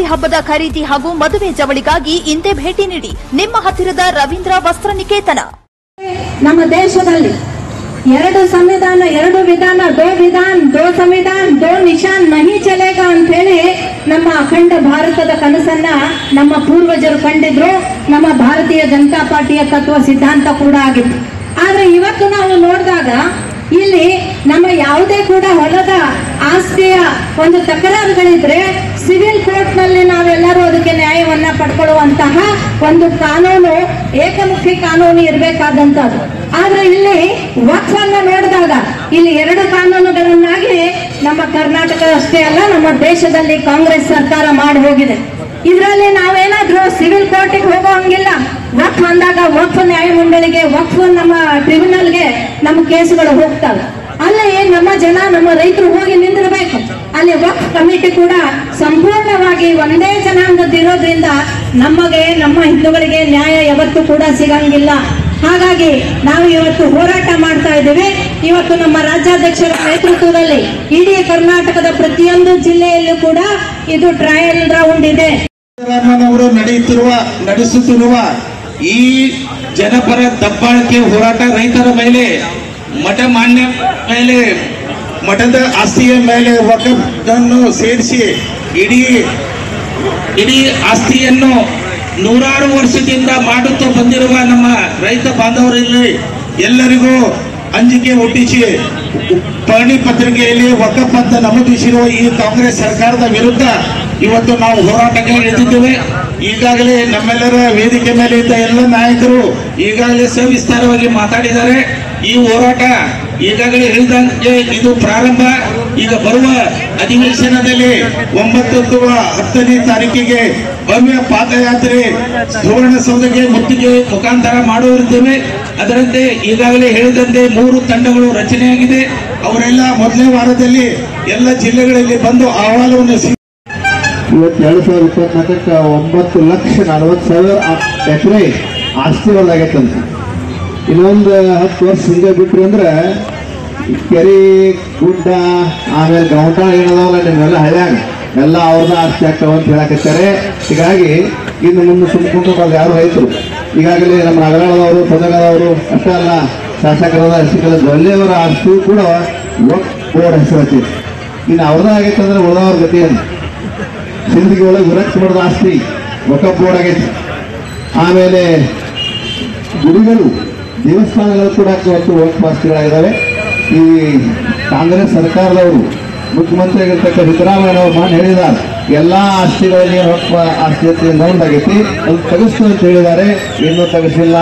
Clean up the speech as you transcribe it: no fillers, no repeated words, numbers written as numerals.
ದೀಪಾವಳಿ ಹಬ್ಬದ ಖರೀದಿ ಹಾಗೂ ಮದುವೆ ಜವಳಿಗಾಗಿ ಇಂದೇ ಭೇಟಿ ನೀಡಿ ನಿಮ್ಮ ಹತ್ತಿರದ ರವೀಂದ್ರ ವಸ್ತ್ರ ನಿಕೇತನ. ನಮ್ಮ ದೇಶದಲ್ಲಿ 2 ಸಂವಿಧಾನ 2 ವಿಧಾನ ದೋ ವಿಧಾನ್ ದೋ ಸಂವಿಧಾನ ದೋ ನಿಶಾನ್ ನಹಿ ಚಲೇಗಾ ಅಂತ ಹೇಳಿ ನಮ್ಮ ಅಖಂಡ ಭಾರತದ ಕನಸನ್ನ ನಮ್ಮ ಪೂರ್ವಜರು ಕಂಡಿದ್ರು. ನಮ್ಮ ಭಾರತೀಯ ಜನತಾ ಪಾರ್ಟಿಯ ತತ್ವ ಸಿದ್ಧಾಂತ ಕೂಡ ಆಗಿತ್ತು. ಆದ್ರೆ ಇವತ್ತು ನಾವು ನೋಡಿದಾಗ ಇಲ್ಲಿ ನಮ್ಮ ಯಾವುದೇ ಕೂಡ ಹೊಲದ ಆಸ್ತಿಯ ಒಂದು ತಕರಾರುಗಳಿದ್ರೆ ಸಿವಿಲ್ ಕೋರ್ಟ್ ನಲ್ಲಿ ನಾವೆಲ್ಲರೂ ಅದಕ್ಕೆ ನ್ಯಾಯವನ್ನ ಪಡ್ಕೊಳ್ಳುವಂತಹ ಒಂದು ಕಾನೂನು ಏಕಮುಖಿ ಕಾನೂನು ಇರಬೇಕಾದಂತದ್ದು. ಆದ್ರೆ ಇಲ್ಲಿ ವಕ್ಫ್ ಅನ್ನ ನೋಡಿದಾಗ ಇಲ್ಲಿ 2 ಕಾನೂನುಗಳನ್ನಾಗಿ ನಮ್ಮ ಕರ್ನಾಟಕ ಅಷ್ಟೇ ಅಲ್ಲ ನಮ್ಮ ದೇಶದಲ್ಲಿ ಕಾಂಗ್ರೆಸ್ ಸರ್ಕಾರ ಮಾಡಿ ಹೋಗಿದೆ. ಇದರಲ್ಲಿ ನಾವೇನಾದ್ರೂ ಸಿವಿಲ್ ಕೋರ್ಟಿಗೆ ಹೋಗೋ ಹಂಗಿಲ್ಲ. ವಕ್ಫ್ ಅಂದಾಗ ವಕ್ಫ್ ನ್ಯಾಯಮಂಡಳಿಗೆ ವಕ್ಫ್ ನಮ್ಮ ಟ್ರಿಬ್ಯುನಲ್ಗೆ ನಮ್ಮ ಕೇಸುಗಳು ಹೋಗ್ತವೆ. ಅಲ್ಲಿ ನಮ್ಮ ಜನ ನಮ್ಮ ರೈತರು ಹೋಗಿ ನಿಂದಿರಬೇಕು. ಅಲ್ಲಿ ವಕ್ಫ್ ಕಮಿಟಿ ಕೂಡ ಸಂಪೂರ್ಣವಾಗಿ ಒಂದೇ ಜನಾಂಗದಿರೋದ್ರಿಂದ ನಮಗೆ ನಮ್ಮ ಹಿಂದೂಗಳಿಗೆ ನ್ಯಾಯ ಯಾವತ್ತೂ ಕೂಡ ಸಿಗಂಗಿಲ್ಲ. ಹಾಗಾಗಿ ನಾವು ಇವತ್ತು ಹೋರಾಟ ಮಾಡ್ತಾ ಇದ್ದೇವೆ. ಇವತ್ತು ನಮ್ಮ ರಾಜ್ಯಾಧ್ಯಕ್ಷರ ನೇತೃತ್ವದಲ್ಲಿ ಇಡೀ ಕರ್ನಾಟಕದ ಪ್ರತಿಯೊಂದು ಜಿಲ್ಲೆಯಲ್ಲೂ ಕೂಡ ಇದು ಟ್ರಯಲ್ ರೌಂಡ್ ಇದೆ. ಅವರು ನಡೆಸುತ್ತಿರುವ ಈ ಜನಪರ ದಬ್ಬಾಳಿಕೆ ಹೋರಾಟ ರೈತರ ಮೇಲೆ ಮಠಮಾನ್ಯ ಮೇಲೆ ಮಠದ ಆಸ್ತಿಯ ಮೇಲೆ ವಕಫನ್ನು ಸೇರಿಸಿ ಇಡೀ ಆಸ್ತಿಯನ್ನು 100 ವರ್ಷದಿಂದ ಮಾಡುತ್ತಾ ಬಂದಿರುವ ನಮ್ಮ ರೈತ ಬಾಂಧವರಲ್ಲಿ ಎಲ್ಲರಿಗೂ ಅಂಜಿಕೆ ಹುಟ್ಟಿಸಿ ಪಹಣಿ ಪತ್ರಿಕೆಯಲ್ಲಿ ವಕಫ್ ಅಂತ ನಮೂದಿಸಿರುವ ಈ ಕಾಂಗ್ರೆಸ್ ಸರ್ಕಾರದ ವಿರುದ್ಧ ಇವತ್ತು ನಾವು ಹೋರಾಟಕ್ಕೆ ಇಳಿದಿದ್ದೇವೆ. ಈಗಾಗಲೇ ನಮ್ಮೆಲ್ಲರ ವೇದಿಕೆ ಮೇಲೆ ಇದ್ದ ಎಲ್ಲ ನಾಯಕರು ಈಗಾಗಲೇ ಸವಿಸ್ತಾರವಾಗಿ ಮಾತಾಡಿದ್ದಾರೆ. ಈ ಹೋರಾಟ ಈಗಾಗಲೇ ಹೇಳಿದಂತೆ ಇದು ಪ್ರಾರಂಭ. ಈಗ ಬರುವ ಅಧಿವೇಶನದಲ್ಲಿ 9 ಅಥವಾ 10ನೇ ತಾರೀಕಿಗೆ ಭವ್ಯ ಪಾದಯಾತ್ರೆ ಸುವರ್ಣಸೌಧಕ್ಕೆ ಮುತ್ತಿಗೆ ಮುಖಾಂತರ ಮಾಡುತ್ತಿದ್ದೇವೆ. ಅದರಂತೆ ಈಗಾಗಲೇ ಹೇಳಿದಂತೆ 3 ತಂಡಗಳು ರಚನೆಯಾಗಿದೆ. ಅವರೆಲ್ಲ ಮೊದಲನೇ ವಾರದಲ್ಲಿ ಎಲ್ಲ ಜಿಲ್ಲೆಗಳಲ್ಲಿ ಬಂದು ಅಹವಾಲುವನ್ನು ಇವತ್ತು 2024ಕ್ಕೆ 9,40,000 ಎಕರೆ ಆಸ್ತಿ ಹೊರದಾಗೈತಂತ. ಇನ್ನೊಂದು 10 ವರ್ಷ ಹಿಂದೆ ಬಿಟ್ರಿ ಅಂದ್ರೆ ಕೆರೆ ಗುಡ್ಡ ಆಮೇಲೆ ಗೌಟ ಏನದಾವಲ್ಲ ನಿಮ್ಮೆಲ್ಲ ಹಳ್ಳ್ಯಾಗ ಎಲ್ಲ ಅವ್ರದ ಆಸ್ತಿ ಆಗ್ತಾವ ಅಂತ ಹೇಳಕತ್ತಾರೆ. ಹೀಗಾಗಿ ಇನ್ನು ಮುಂದೆ ಸುಮ್ಕೊಂಡು ಯಾರು ರೈತರು ಈಗಾಗಲೇ ನಮ್ಮ ನಗರದವರು ಪದಗದವರು ಅಷ್ಟೇ ಅಲ್ಲ ಶಾಸಕರಾದ ಅರ್ಸಿಕರ ಜೊಲ್ಲೆಯವರ ಆಸ್ತಿಯೂ ಕೂಡ ವಕ್ಫ್ ಬೋರ್ಡ್ ಹೆಸರು. ಇನ್ನು ಅವ್ರದ ಆಗೈತೆ ಅಂದ್ರೆ ಉಳಿದವ್ರ ಗತಿ ಏನು? ಸಿಂದಗಿ ಒಳಗೆ ವಿರಕ್ತ ಮಾಡಿದ ಆಸ್ತಿ ವಕಫ್ ಬೋರ್ಡ್ ಆಗೈತಿ. ಆಮೇಲೆ ಗುಡಿಗಳು ದೇವಸ್ಥಾನಗಳು ಕೂಡ ಇವತ್ತು ವಕ್ಫ್ ಆಸ್ತಿಗಳಾಗಿದ್ದಾವೆ. ಈ ಕಾಂಗ್ರೆಸ್ ಸರ್ಕಾರದವರು ಮುಖ್ಯಮಂತ್ರಿ ಆಗಿರ್ತಕ್ಕ ಸಿದ್ದರಾಮಯ್ಯ ಅವರು ಮಾಡಿ ಹೇಳಿದ್ದಾರೆ ಎಲ್ಲ ಆಸ್ತಿಗಳಿಗೆ ವಕ್ಫ್ ಆಸ್ತಿ ನೋಂದಾಗೈತಿ, ಅದು ತೆಗೆಸ್ತು ಅಂತ ಹೇಳಿದ್ದಾರೆ. ಇನ್ನೂ ತೆಗೆಸಿಲ್ಲ.